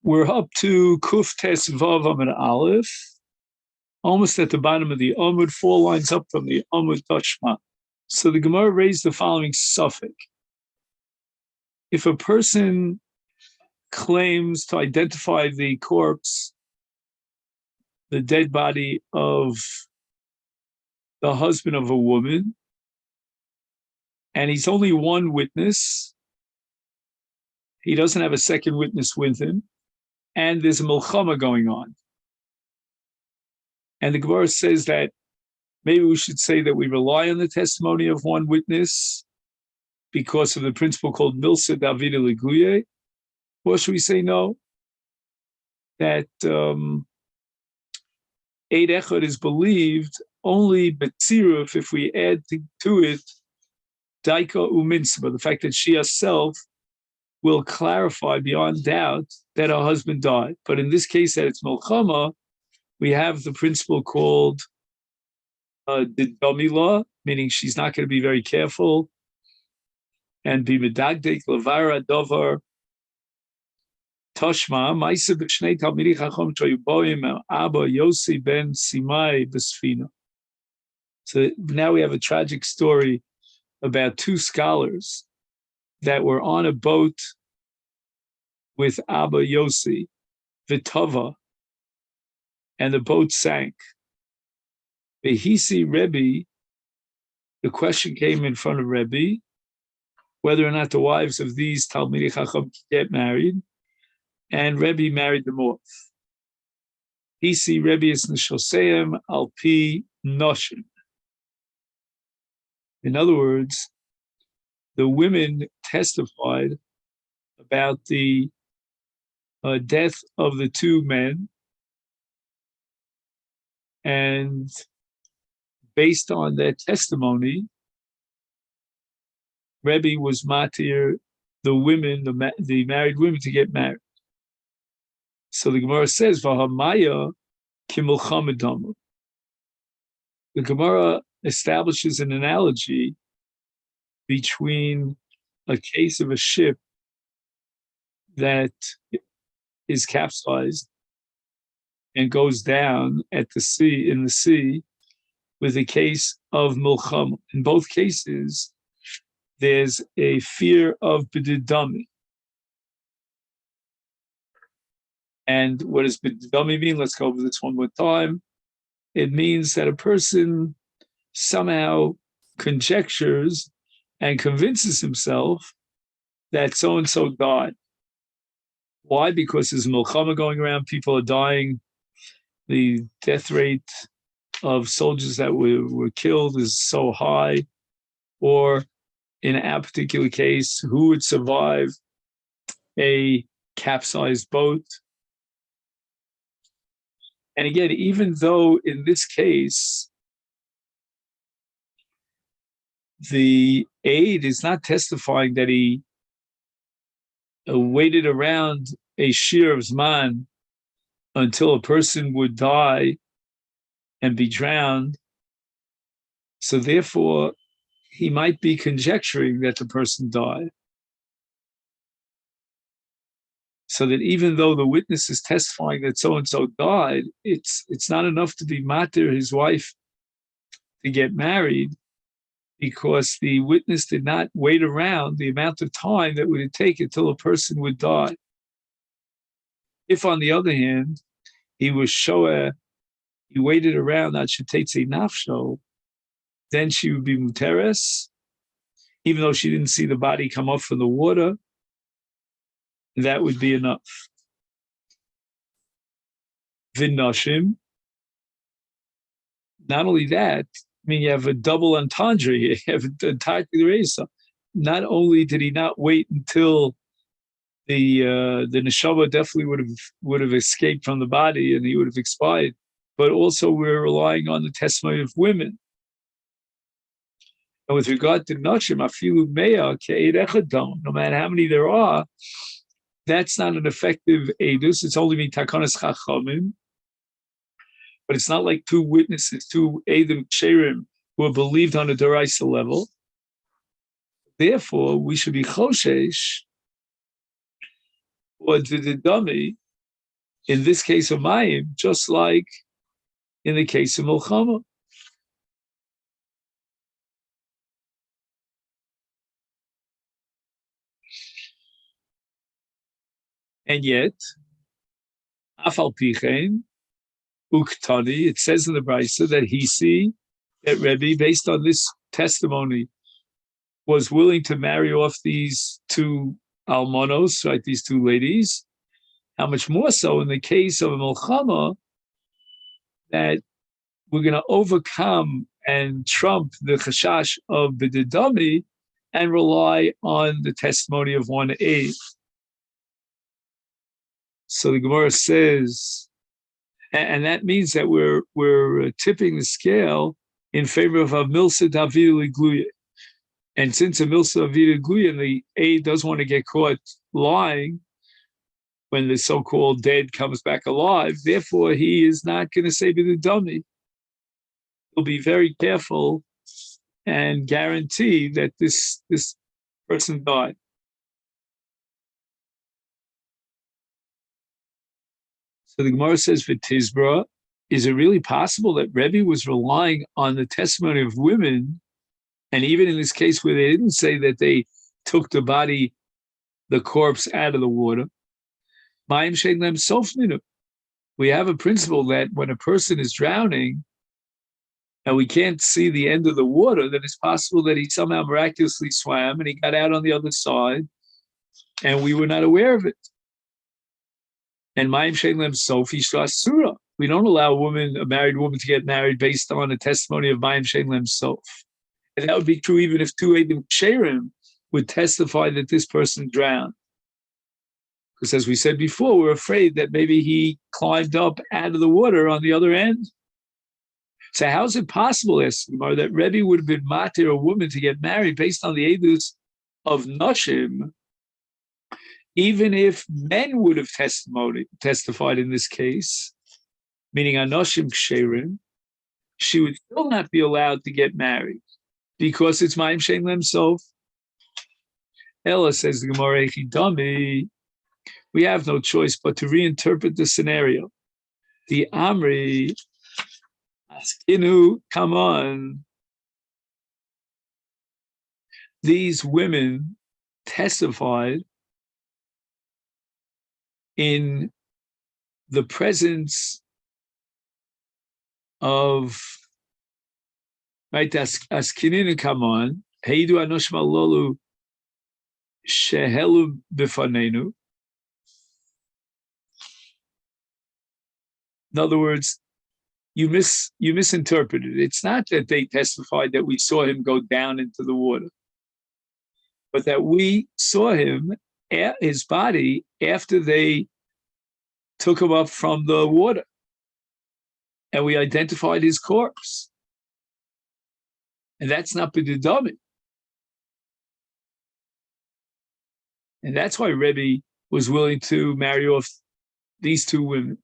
We're up to Kuf Tes Vav Amud Aleph, almost at the bottom of the Amud, 4 lines up from the Amud Tashma. So the Gemara raised the following suffix. If a person claims to identify the corpse, the dead body of the husband of a woman, and he's only one witness, he doesn't have a second witness with him, and there's a milchama going on. And the Gemara says that maybe we should say that we rely on the testimony of one witness because of the principle called Milsa David Leguye, or should we say no, that Eid Echad is believed only Betziruf if we add to it Daika Uminsba, the fact that she herself will clarify beyond doubt that her husband died. But in this case, that it's Melchama, we have the principle called Didamila, meaning she's not going to be very careful, and be Medagdek Levara Dovar Toshma, Maisa B'Shnei Talmidei Chacham Shoyuboim Abba Yossi ben Simai B'Sfina. So now we have a tragic story about 2 scholars that were on a boat with Abba Yossi, Vitava, and the boat sank. Behisi Rebbe, the question came in front of Rebbe, whether or not the wives of these Talmidei Chacham get married, and Rebbe married them off. Hisi Rebbe is Nishoseim al pi noshim. In other words, the women testified about the death of the 2 men, and based on their testimony, Rebbe was matir the women, the married women, to get married. So the Gemara says, "V'hamaya kimulchamadama." The Gemara establishes an analogy between a case of a ship that is capsized and goes down at the sea, in the sea, with a case of milchama. In both cases, there's a fear of b'didami. And what does b'didami mean? Let's go over this one more time. It means that a person somehow conjectures and convinces himself that so-and-so died. Why? Because there's a milchama going around, people are dying. The death rate of soldiers that were killed is so high. Or in our particular case, who would survive a capsized boat? And again, even though in this case, the aide is not testifying that he waited around a shir of Zman until a person would die and be drowned. So therefore, he might be conjecturing that the person died. So that even though the witness is testifying that so-and-so died, it's not enough to be matir his wife to get married, because the witness did not wait around the amount of time that would take until a person would die. If, on the other hand, he was shoah, he waited around that shetetze nafsho, then she would be muteres, even though she didn't see the body come up from the water. That would be enough. V'noshim. Not only that, I mean, you have a double entendre. You have a tightly raised. Not only did he not wait until the neshama definitely would have escaped from the body and he would have expired, but also we're relying on the testimony of women. And with regard to noshim, afilu meya ke'ed echadon, no matter how many there are, that's not an effective edus. It's only being takanas chachamim. But it's not like 2 witnesses, 2 Eidim Ksherim, who are believed on a Deraisa level. Therefore, we should be Choshesh, or the dummy, in this case of Mayim, just like in the case of Milchama. And yet, Afal Pichen, Uktani, it says in the Brisa that that Rebbe, based on this testimony, was willing to marry off these two almonos, right, these two ladies. How much more so in the case of a Milchama, that we're going to overcome and trump the chashash of B'didami and rely on the testimony of one aide. So the Gemara says, and that means that we're tipping the scale in favor of a milsa davida gluya. And since a milsa davida gluya, and the aide does want to get caught lying when the so-called dead comes back alive, therefore he is not going to say b'didami. He'll be very careful and guarantee that this person died. So the Gemara says, "V'tizbra, is it really possible that Rebbe was relying on the testimony of women, and even in this case where they didn't say that they took the corpse out of the water, Mayim shein lem sof minu. We have a principle that when a person is drowning and we can't see the end of the water, then it's possible that he somehow miraculously swam and he got out on the other side, and we were not aware of it. And Mayim shein lem sof surah. We don't allow a married woman, to get married based on a testimony of Mayim shein lem sof. And that would be true even if two Eidim Ksherim would testify that this person drowned. Because as we said before, we're afraid that maybe he climbed up out of the water on the other end. So how is it possible, Esmar, that Rebbe would have been matir a woman to get married based on the edus of Noshim, even if men would have testified in this case, meaning Anoshim Ksherim, she would still not be allowed to get married because it's Mayim shein lem sof. Ella, says the Gemara, Echidami, we have no choice but to reinterpret the scenario. The Amri, Askinu, come on. These women testified in the presence of, right, Askinu, come on, Heidu Anosh Malolu Shehelu Bifanenu. In other words, you misinterpreted. It's not that they testified that we saw him go down into the water, but that we saw his body, after they took him up from the water, and we identified his corpse. And that's not b'didami. And that's why Rebbe was willing to marry off these two women.